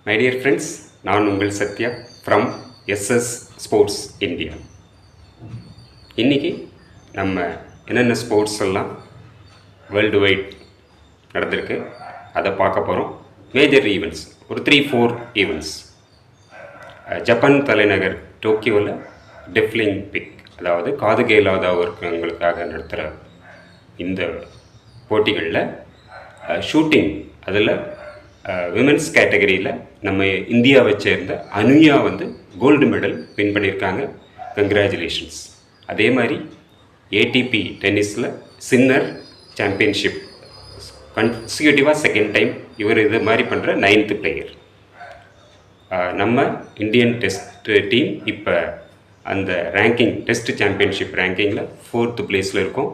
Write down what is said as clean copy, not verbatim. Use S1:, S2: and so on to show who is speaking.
S1: My dear friends, நான் உங்கள் Sathya from SS sports India. இன்றைக்கி நம்ம என்னென்ன ஸ்போர்ட்ஸ் எல்லாம் வேர்ல்டு வைட் நடந்திருக்கு அதை பார்க்க போகிறோம். மேஜர் ஈவெண்ட்ஸ் ஒரு 3-4 ஈவெண்ட்ஸ். ஜப்பான் தலைநகர் டோக்கியோவில் டெஃப்லிங் பிக், அதாவது காது கேளாதவர்களுக்காக நடத்துகிற இந்த போட்டிகளில் ஷூட்டிங், அதில் விமென்ஸ் கேட்டகரியில் நம்ம இந்தியாவை சேர்ந்த அனுயா கோல்டு மெடல் வின் பண்ணியிருக்காங்க. கங்க்ராச்சுலேஷன்ஸ். அதே மாதிரி ஏடிபி டென்னிஸில் சின்னர் சாம்பியன்ஷிப் கன்சிக்யூட்டிவாக செகண்ட் டைம் இவர் இது மாதிரி பண்ணுற 9th பிளேயர். நம்ம இந்தியன் டெஸ்ட் டீம் இப்போ அந்த ரேங்கிங், டெஸ்ட் சாம்பியன்ஷிப் ரேங்கிங்கில் 4th பிளேஸில் இருக்கோம்.